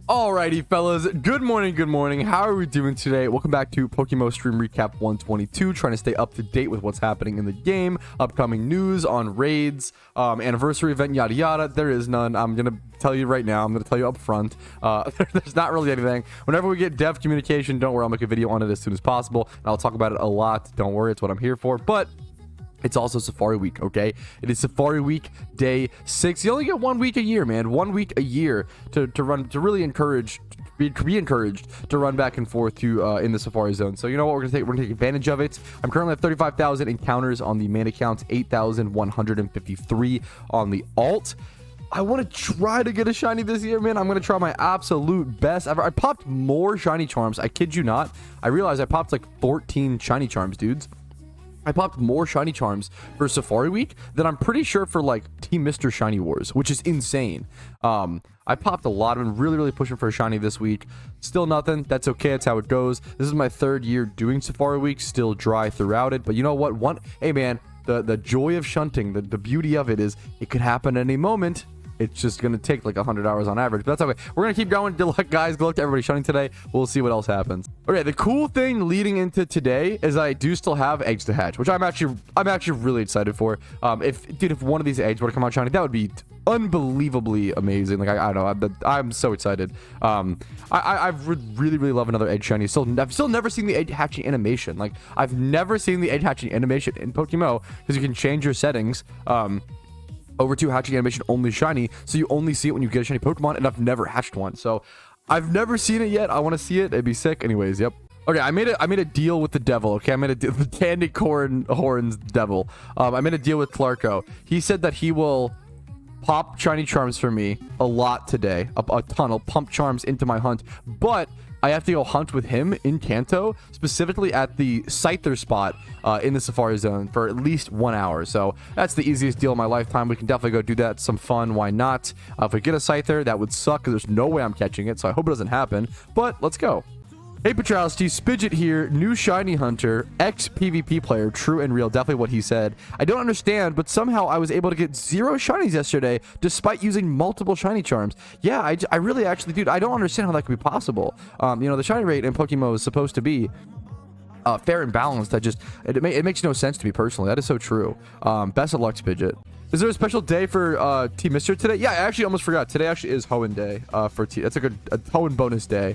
Alrighty, fellas. Good morning. Good morning. How are we doing today? Welcome back to PokeMMO Stream Recap 122. Trying to stay up to date with what's happening in the game, upcoming news on raids, anniversary event, yada yada. There is none. I'm gonna tell you right now. I'm gonna tell you up front. There's not really anything. Whenever we get dev communication, don't worry. I'll make a video on it as soon as possible, and I'll talk about it a lot. Don't worry. It's what I'm here for. But it's also Safari Week, okay? It is Safari Week, day 6. You only get 1 week a year, man. 1 week a year to run, to really be encouraged to run back and forth to in the Safari Zone. So you know what? We're gonna take advantage of it. I'm currently at 35,000 encounters on the main account, 8,153 on the alt. I want to try to get a shiny this year, man. I'm going to try my absolute best ever. I popped more shiny charms. I kid you not. I realized I popped like 14 shiny charms, dudes. I popped more shiny charms for Safari Week than I'm pretty sure for like Team Mr. Shiny Wars, which is insane. I popped a lot. I've been really pushing for a shiny this week. Still nothing. That's okay. That's how it goes. This is my 3rd year doing Safari Week. Still dry throughout it. But you know what? Hey, man, the joy of shunting, the beauty of it is it could happen at any moment. It's just going to take like 100 hours on average, but that's okay. We're going to keep going. Good luck, guys. Good luck to everybody shunning today. We'll see what else happens. Okay, the cool thing leading into today is I do still have eggs to hatch, which I'm actually really excited for. If one of these eggs were to come out shiny, that would be unbelievably amazing. Like I don't know, I'm so excited. I really love another egg shiny. I've still never seen the egg hatching animation. Like I've never seen the egg hatching animation in PokeMMO because you can change your settings. Over to hatching animation only shiny, so you only see it when you get a shiny Pokemon, and I've never hatched one, so I've never seen it yet. I want to see it. It'd be sick. Anyways, yep. Okay, I made a deal with the devil. Okay, I made a deal with the candy corn horns devil. I made a deal with Clarko. He said that he will pop shiny charms for me a lot today, a ton. I'll pump charms into my hunt, but I have to go hunt with him in Kanto, specifically at the Scyther spot in the Safari Zone for at least 1 hour. So that's the easiest deal of my lifetime. We can definitely go do that. Some fun. Why not? If we get a Scyther, that would suck because there's no way I'm catching it. So I hope it doesn't happen. But let's go. Hey, Patrouski, Spidget here, new shiny hunter, ex-PvP player, true and real, definitely what he said. I don't understand, but somehow I was able to get 0 shinies yesterday, despite using multiple shiny charms. Yeah, I really actually, dude, I don't understand how that could be possible. You know, the shiny rate in PokeMMO is supposed to be fair and balanced. It makes no sense to me personally. That is so true. Best of luck, Spidget. Is there a special day for Team Mister today? Yeah, I actually almost forgot. Today actually is Hoenn Day for T. That's a Hoenn bonus day.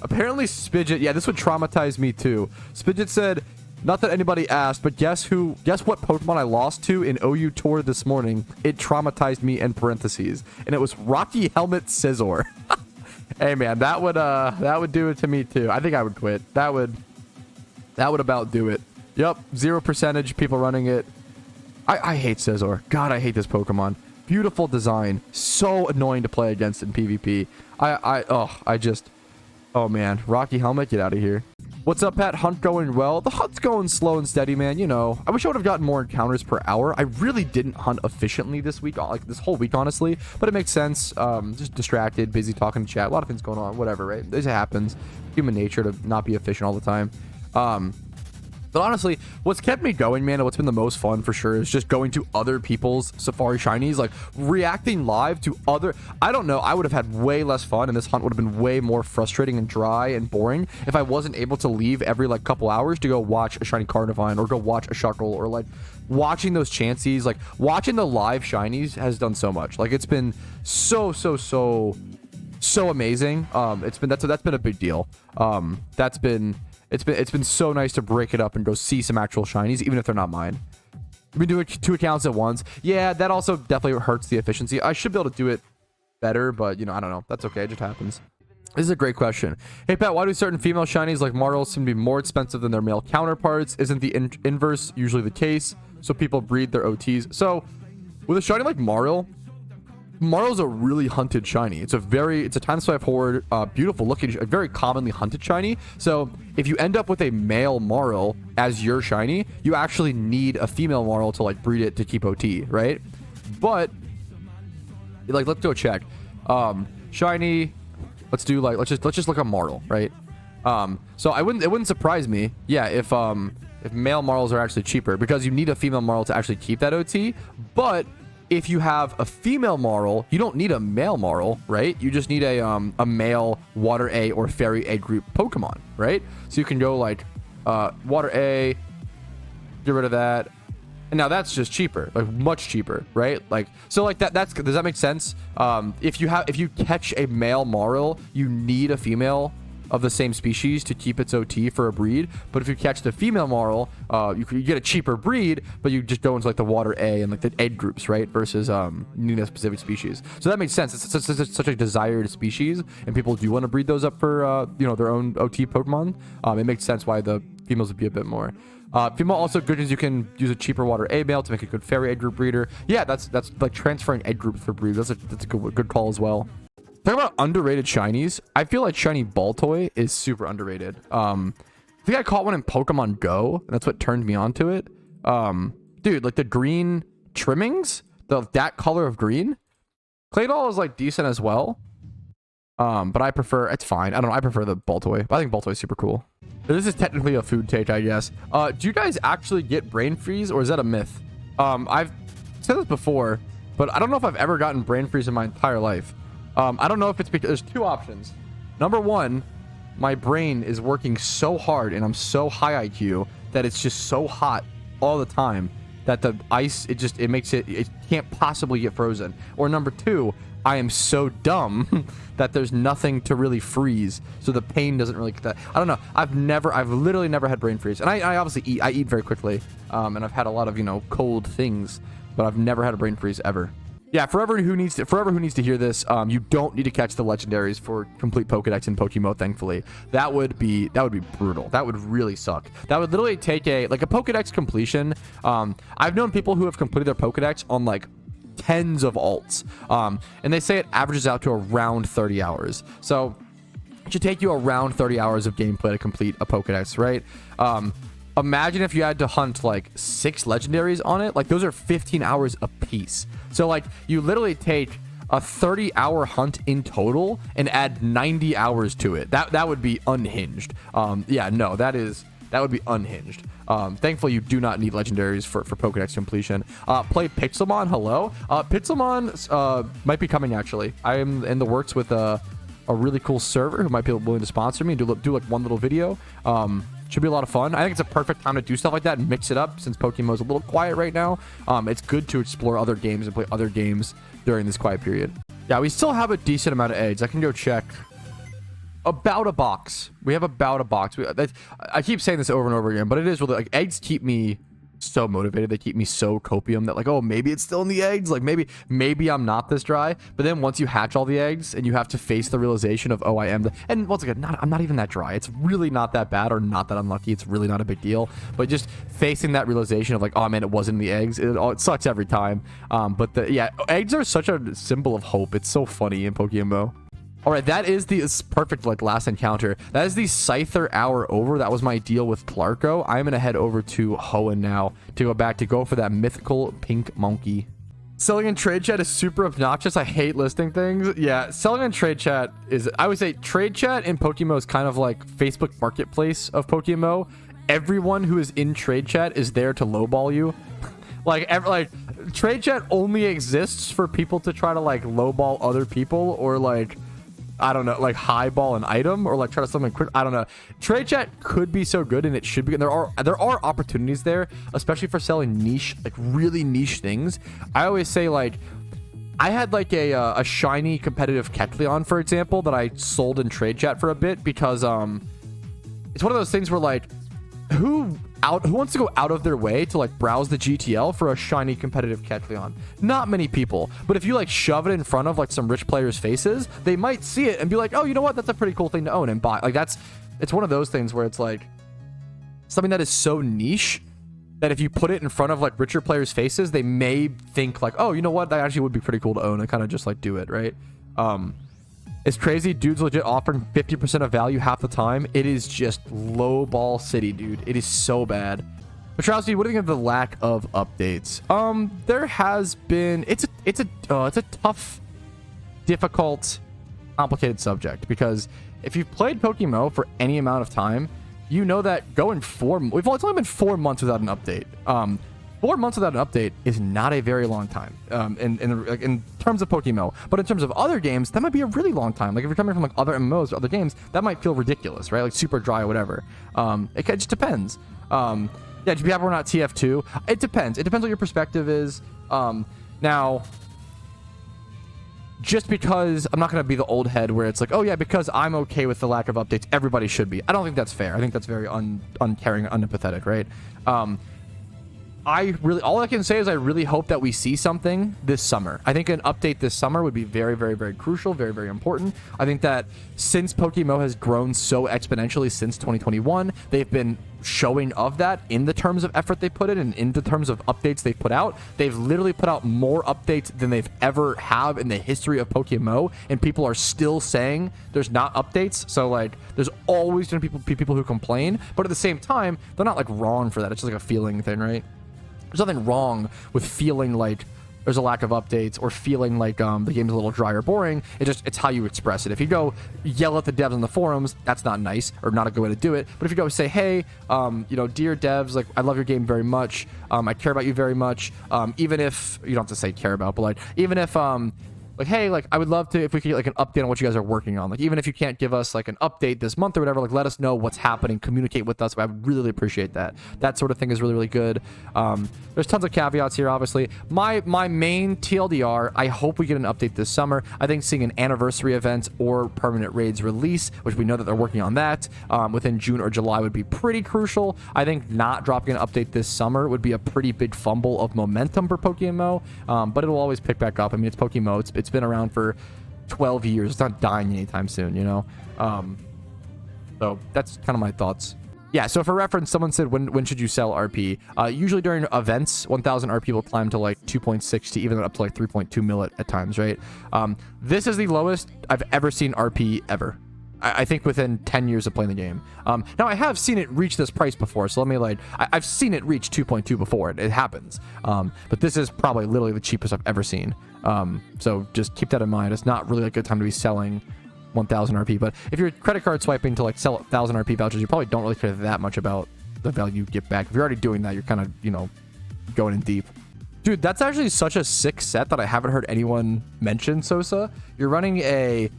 Apparently Spidget, yeah, this would traumatize me too. Spidget said, not that anybody asked, but guess what Pokemon I lost to in OU Tour this morning? It traumatized me in parentheses. And it was Rocky Helmet Scizor. Hey man, that would do it to me too. I think I would quit. That would about do it. Yep, 0% people running it. I hate Scizor. God, I hate this Pokemon. Beautiful design. So annoying to play against in PvP. Oh man, Rocky Helmet, get out of here. What's up, Pat? Hunt going well? The hunt's going slow and steady, man. You know, I wish I would have gotten more encounters per hour. I really didn't hunt efficiently this week, like this whole week, honestly. But it makes sense. Just distracted, busy talking to chat. A lot of things going on, whatever, right? This happens. Human nature to not be efficient all the time. But honestly, what's kept me going, man, and what's been the most fun for sure is just going to other people's Safari shinies, like reacting live to other. I don't know. I would have had way less fun, and this hunt would have been way more frustrating and dry and boring if I wasn't able to leave every like couple hours to go watch a shiny Carnivine or go watch a Shuckle, or like watching those Chanseys. Like watching the live shinies has done so much. Like it's been so amazing. That's been a big deal. It's been so nice to break it up and go see some actual shinies, even if they're not mine. I've been doing 2 accounts at once. Yeah, that also definitely hurts the efficiency. I should be able to do it better, but, you know, I don't know. That's okay. It just happens. This is a great question. Hey, Pat, why do certain female shinies like Marls seem to be more expensive than their male counterparts? Isn't the inverse usually the case? So people breed their OTs. So with a shiny like Marl's a really hunted shiny. It's a time swipe horde, beautiful looking, very commonly hunted shiny. So if you end up with a male Marl as your shiny, you actually need a female Marl to like breed it to keep OT, right? But like, let's do a check. Shiny. Let's just look at Marl, right? So it wouldn't surprise me, yeah, if male Marls are actually cheaper because you need a female Marl to actually keep that OT, but if you have a female Marl, you don't need a male Marl, right? You just need a male Water A or Fairy A group Pokemon, right? So you can go like Water A, get rid of that. And now that's just cheaper, like much cheaper, right? Like, so like does that make sense? If you catch a male Marl, you need a female of the same species to keep its OT for a breed. But if you catch the female Marl, you get a cheaper breed, but you just go into like the Water A and like the egg groups, right? Versus needing a specific species. So that makes sense. It's such a desired species, and people do want to breed those up for their own OT Pokemon. It makes sense why the females would be a bit more. Female also good is you can use a cheaper Water A male to make a good Fairy egg group breeder. Yeah, that's like transferring egg groups for breeds. That's a good call as well. Talking about underrated shinies, I feel like shiny Baltoy is super underrated. I think I caught one in Pokemon Go, and that's what turned me onto it. Dude, like the green trimmings, that color of green. Claydol is like decent as well. But I prefer, it's fine. I don't know, I prefer the Baltoy. I think Baltoy is super cool. This is technically a food take, I guess. Do you guys actually get brain freeze, or is that a myth? I've said this before, but I don't know if I've ever gotten brain freeze in my entire life. I don't know if it's because there's two options. Number one, my brain is working so hard and I'm so high IQ that it's just so hot all the time that the ice, it makes it can't possibly get frozen. Or number two, I am so dumb that there's nothing to really freeze, so the pain doesn't really get that. I don't know. I've literally never had brain freeze, and I obviously eat very quickly, and I've had a lot of cold things, but I've never had a brain freeze ever. Yeah, forever who needs to hear this, you don't need to catch the legendaries for complete Pokedex in PokeMMO, thankfully. That would be brutal. That would really suck. That would literally take a Pokedex completion. I've known people who have completed their Pokedex on like tens of alts. And they say it averages out to around 30 hours. So it should take you around 30 hours of gameplay to complete a Pokedex, right? Imagine if you had to hunt like 6 legendaries on it. Like those are 15 hours a piece. So like you literally take a 30-hour hunt in total and add 90 hours to it. That would be unhinged. Yeah, no, that would be unhinged. Thankfully, you do not need legendaries for Pokedex completion. Play Pixelmon. Hello. Pixelmon might be coming, actually. I am in the works with a really cool server who might be willing to sponsor me and do like one little video. Should be a lot of fun. I think it's a perfect time to do stuff like that and mix it up since PokeMMO is a little quiet right now. It's good to explore other games and play other games during this quiet period. Yeah, we still have a decent amount of eggs. I can go check. About a box. We have about a box. I keep saying this over and over again, but it is really like eggs keep me so motivated. They keep me so copium that like, oh, maybe it's still in the eggs. Like maybe I'm not this dry. But then once you hatch all the eggs and you have to face the realization of, oh, I am and once again, I'm not even that dry. It's really not that bad or not that unlucky. It's really not a big deal. But just facing that realization of like, oh man, it wasn't in the eggs. It sucks every time. But eggs are such a symbol of hope. It's so funny in PokeMMO. All right, that is it's perfect, like, last encounter. That is the Scyther hour over. That was my deal with Clarko. I'm going to head over to Hoenn now to go for that mythical pink monkey. Selling in trade chat is super obnoxious. I hate listing things. Yeah, selling in trade chat is, I would say trade chat in PokeMMO is kind of like Facebook Marketplace of PokeMMO. Everyone who is in trade chat is there to lowball you. Like trade chat only exists for people to try to like lowball other people or like, I don't know, like highball an item or like try to something quick. I don't know. Trade chat could be so good and it should be. And there are opportunities there, especially for selling niche, like really niche things. I always say like, I had like a shiny competitive Kecleon, for example, that I sold in trade chat for a bit because it's one of those things where like, who wants to go out of their way to like browse the GTL for a shiny competitive Kecleon? Not many people. But if you like shove it in front of like some rich players' faces, they might see it and be like, oh, you know what? That's a pretty cool thing to own and buy. Like it's one of those things where it's like something that is so niche that if you put it in front of like richer players' faces, they may think like, oh, you know what? That actually would be pretty cool to own and kind of just like do it, right? It's crazy. Dude's legit offering 50% of value half the time. It is just low ball city, dude. It is so bad. Patrouski, what do you think of the lack of updates? There has been, it's a tough, difficult, complicated subject because if you've played PokeMMO for any amount of time, you know that it's only been 4 months without an update. 4 months without an update is not a very long time in terms of PokeMMO. But in terms of other games, that might be a really long time. Like if you're coming from like other MMOs or other games, that might feel ridiculous, right? Like super dry or whatever. It just depends. Yeah, do you have or not TF2? It depends. It depends what your perspective is. Now, just because I'm not going to be the old head where it's like, oh yeah, because I'm okay with the lack of updates, everybody should be. I don't think that's fair. I think that's very uncaring, unempathetic, right? All I can say is I really hope that we see something this summer. I think an update this summer would be very, very, very crucial, very, very important. I think that since PokeMMO has grown so exponentially since 2021, they've been showing of that in the terms of effort they put in and in the terms of updates they've put out. They've literally put out more updates than they've ever have in the history of PokeMMO, and people are still saying there's not updates. So like, there's always going to be people who complain, but at the same time, they're not like wrong for that. It's just like a feeling thing, right? There's nothing wrong with feeling like there's a lack of updates or feeling like the game's a little dry or boring. It's how you express it. If you go yell at the devs on the forums, that's not nice or not a good way to do it. But if you go say, hey, dear devs, like I love your game very much. I care about you very much. Even if you don't have to say care about, but like even if like, hey, like I would love to if we could get like an update on what you guys are working on. Like even if you can't give us like an update this month or whatever, like let us know what's happening, communicate with us. I would really appreciate that. That sort of thing is really, really good. There's tons of caveats here, obviously. My main TLDR, I hope we get an update this summer. I think seeing an anniversary event or permanent raids release, which we know that they're working on that, within June or July would be pretty crucial. I think not dropping an update this summer would be a pretty big fumble of momentum for PokeMMO, but it'll always pick back up. I mean, it's PokeMMO. It's been around for 12 years. It's not dying anytime soon, you know? So that's kind of my thoughts. Yeah, so for reference, someone said, when should you sell RP? Usually during events, 1,000 RP will climb to like 2.6 to even up to like 3.2 mil at times, right? This is the lowest I've ever seen RP ever. I think within 10 years of playing the game. Now, I have seen it reach this price before, so let me like... I've seen it reach 2.2 before. It happens. But this is probably literally the cheapest I've ever seen. So just keep that in mind. It's not really a good time to be selling 1,000 RP. But if you're credit card swiping to like sell 1,000 RP vouchers, you probably don't really care that much about the value you get back. If you're already doing that, you're kind of, you know, going in deep. Dude, that's actually such a sick set that I haven't heard anyone mention, Sosa. You're running a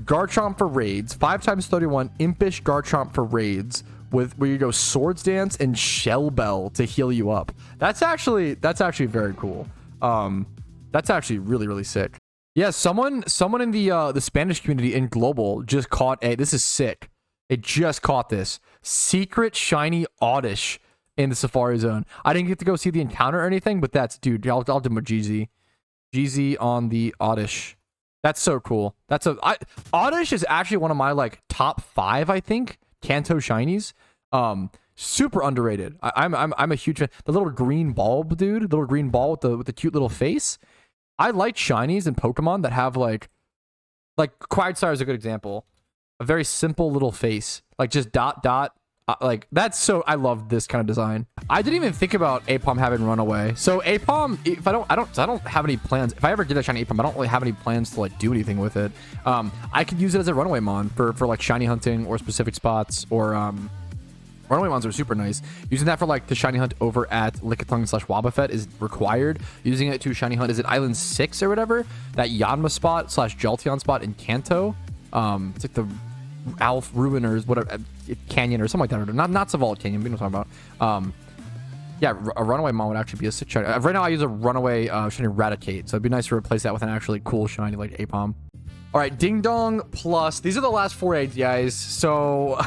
Garchomp for raids, 5x31 impish Garchomp for raids with where you go Swords Dance and Shell Bell to heal you up. That's actually very cool. That's actually really, really sick. Yeah, someone in the Spanish community in global just caught this is sick. It just caught this secret shiny Oddish in the Safari Zone. I didn't get to go see the encounter or anything, but that's, dude, I'll do my GZ on the Oddish. That's so cool. Oddish is actually one of my like top 5, I think, Kanto shinies. Super underrated. I'm a huge fan. The little green bulb, dude. The little green ball with the cute little face. I like shinies in Pokemon that have like Quagsire is a good example. A very simple little face, like just dot. Like that's so. I love this kind of design. I didn't even think about Apom having Runaway. So Apom, if I don't have any plans. If I ever get a shiny Apom, I don't really have any plans to like do anything with it. I could use it as a Runaway Mon for like shiny hunting or specific spots, or Runaway Mons are super nice. Using that for like the shiny hunt over at Lickitung/Wobbuffet is required. Using it to shiny hunt, is it Island 6 or whatever? That Yanma spot / Jolteon spot in Kanto. It's like the Alf Ruiners, whatever, Canyon or something like that. Or not Savault Canyon, we don't talk about. Yeah, a Runaway Mon would actually be a sick shiny. Right now I use a Runaway shiny Raticate, so it'd be nice to replace that with an actually cool shiny like Apom. All right, Ding Dong Plus. These are the last 4 eggs, guys. So,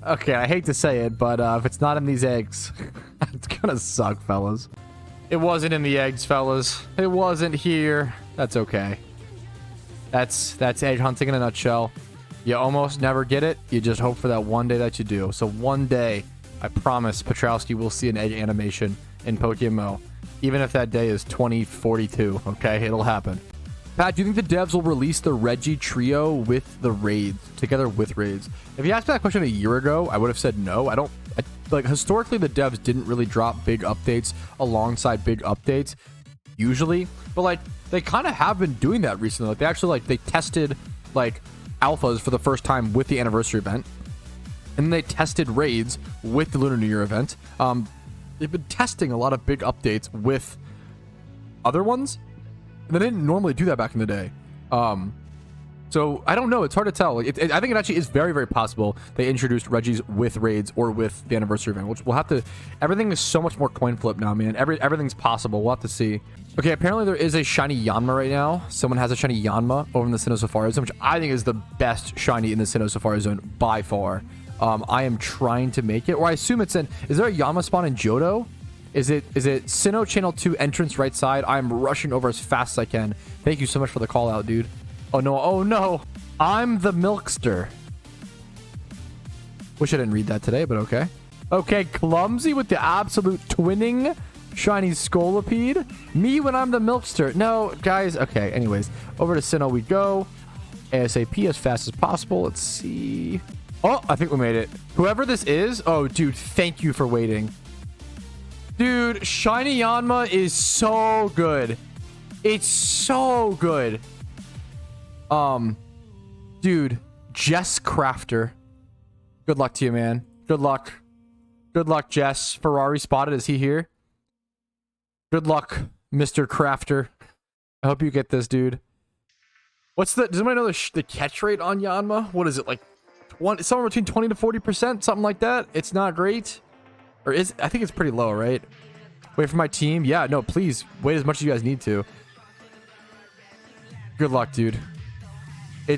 okay, I hate to say it, but if it's not in these eggs, it's gonna suck, fellas. It wasn't in the eggs, fellas. It wasn't here. That's okay. That's egg hunting in a nutshell. You almost never get it. You just hope for that one day that you do. So one day, I promise, Patrouski will see an egg animation in PokeMMO. Even if that day is 2042, okay? It'll happen. Pat, do you think the devs will release the Regi trio with the raids, together with raids? If you asked me that question a year ago, I would have said no. Like, historically, the devs didn't really drop big updates alongside big updates, usually. But, like, they kind of have been doing that recently. Like, they actually, like, they tested, like, alphas for the first time with the anniversary event, and then they tested raids with the Lunar New Year event. they've been testing a lot of big updates with other ones. They didn't normally do that back in the day. So I don't know. It's hard to tell. I think it actually is very, very possible they introduced Regis with raids or with the anniversary event, which we'll have to. Everything is so much more coin flip now, man. Everything's possible. We'll have to see. Okay, apparently there is a shiny Yanma right now. Someone has a shiny Yanma over in the Sinnoh Safari Zone, which I think is the best shiny in the Sinnoh Safari Zone by far. I am trying to make it, or I assume it's in. Is there a Yanma spawn in Johto? Is it Sinnoh Channel 2 entrance right side? I'm rushing over as fast as I can. Thank you so much for the call out, dude. Oh no, oh no. I'm the Milkster. Wish I didn't read that today, but okay. Okay, Clumsy with the absolute twinning. Shiny Scolipede. Me when I'm the Milkster. No, guys. Okay, anyways. Over to Sinnoh we go. ASAP as fast as possible. Let's see. Oh, I think we made it. Whoever this is. Oh, dude, thank you for waiting. Dude, shiny Yanma is so good. It's so good. Dude, Jess Crafter. Good luck to you, man. Good luck. Good luck, Jess. Ferrari spotted. Is he here? Good luck, Mr. Crafter. I hope you get this, dude. What's the... Does anybody know the catch rate on Yanma? What is it, like... somewhere between 20 to 40%? Something like that? It's not great? Or is... I think it's pretty low, right? Wait for my team? Yeah, no, please. Wait as much as you guys need to. Good luck, dude.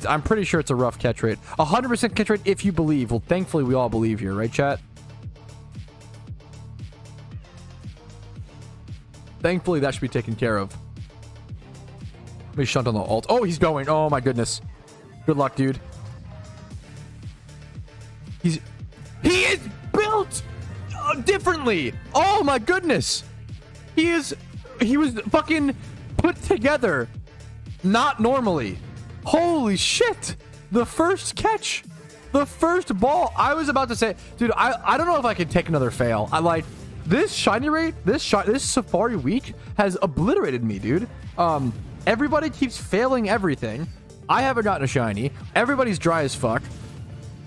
I'm pretty sure it's a rough catch rate. 100% catch rate if you believe. Well, thankfully, we all believe here, right, chat? Thankfully, that should be taken care of. Let me shunt on the ult. Oh, he's going. Oh, my goodness. Good luck, dude. He is built differently. Oh, my goodness. He was fucking put together. Not normally. Holy shit. The first catch. The first ball. I was about to say, dude, I don't know if I can take another fail. I like this shiny rate. This Safari week has obliterated me, dude. Everybody keeps failing everything. I haven't gotten a shiny. Everybody's dry as fuck.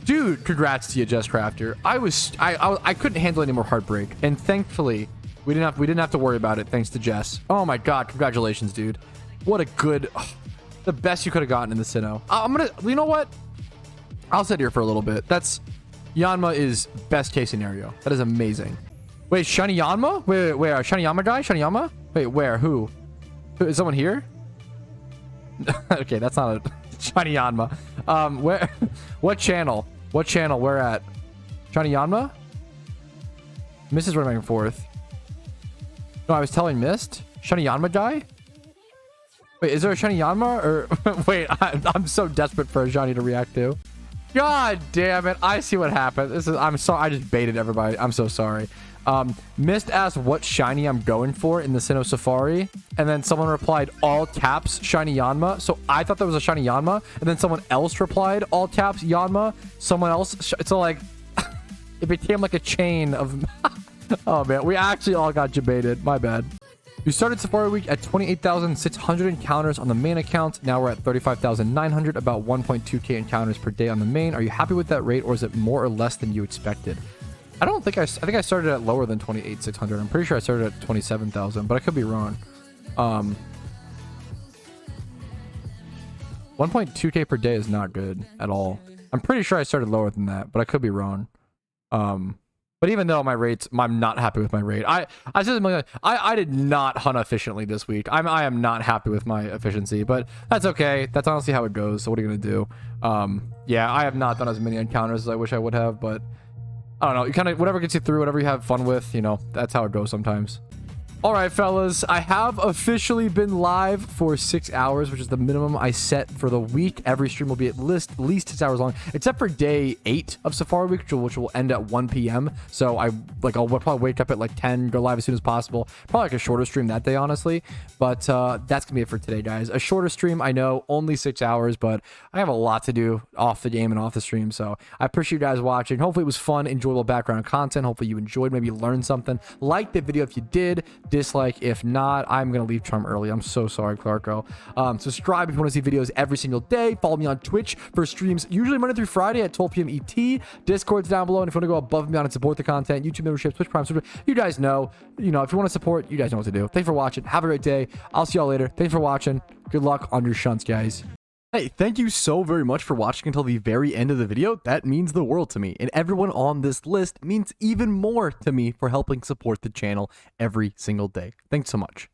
Dude, congrats to you, Jess Crafter. I couldn't handle any more heartbreak, and thankfully we didn't have to worry about it thanks to Jess. Oh my god, congratulations, dude. What a good, the best you could have gotten in the Sinnoh. I'm gonna, you know what? I'll sit here for a little bit. That's Yanma is best case scenario. That is amazing. Wait, shiny Yanma? Wait, where? Shiny Yanma guy? Shiny Yanma? Wait, where? Who? Is someone here? Okay, that's not a shiny Yanma. Where? What channel? What channel? Where at? Shiny Yanma? Mist is running back and forth. No, I was telling Mist. Shiny Yanma guy? Wait, is there a shiny Yanma? Or wait, I'm so desperate for a shiny to react to. God damn it. I see what happened. I'm sorry. I just baited everybody. I'm so sorry. Mist asked what shiny I'm going for in the Sinnoh Safari, and then someone replied all caps shiny Yanma. So I thought there was a shiny Yanma, and then someone else replied all caps Yanma. Someone else. So like, it became like a chain of. Oh man, we actually all got debated. My bad. We started Safari Week at 28,600 encounters on the main account. Now we're at 35,900, about 1.2k encounters per day on the main. Are you happy with that rate, or is it more or less than you expected? I don't think I think I started at lower than 28,600. I'm pretty sure I started at 27,000, but I could be wrong. 1.2k per day is not good at all. I'm pretty sure I started lower than that, but I could be wrong. But even though my rates, I'm not happy with my rate. I did not hunt efficiently this week. I am not happy with my efficiency, but that's okay. That's honestly how it goes. So what are you gonna do? Yeah, I have not done as many encounters as I wish I would have, but I don't know. You kind of, whatever gets you through, whatever you have fun with, you know, that's how it goes sometimes. All right, fellas, I have officially been live for 6 hours, which is the minimum I set for the week. Every stream will be at least 6 hours long, except for day 8 of Safari Week, which will end at 1 p.m. So I'll probably wake up at like 10, go live as soon as possible. Probably like a shorter stream that day, honestly. But that's gonna be it for today, guys. A shorter stream, I know, only 6 hours, but I have a lot to do off the game and off the stream. So I appreciate you guys watching. Hopefully it was fun, enjoyable background content. Hopefully you enjoyed, maybe learned something. Like the video if you did. dislike if not. I'm gonna leave Charm early. I'm so sorry, Clarko. Subscribe if you want to see videos every single day. Follow me on Twitch for streams usually Monday through Friday at 12 p.m. ET. Discord's down below, and if you want to go above and beyond and support the content, YouTube membership, Twitch Prime, you guys know. If you want to support, you guys know what to do. Thanks for watching. Have a great day. I'll see y'all later. Thanks for watching. Good luck on your shunts, guys. Hey, thank you so very much for watching until the very end of the video. That means the world to me, and everyone on this list means even more to me for helping support the channel every single day. Thanks so much.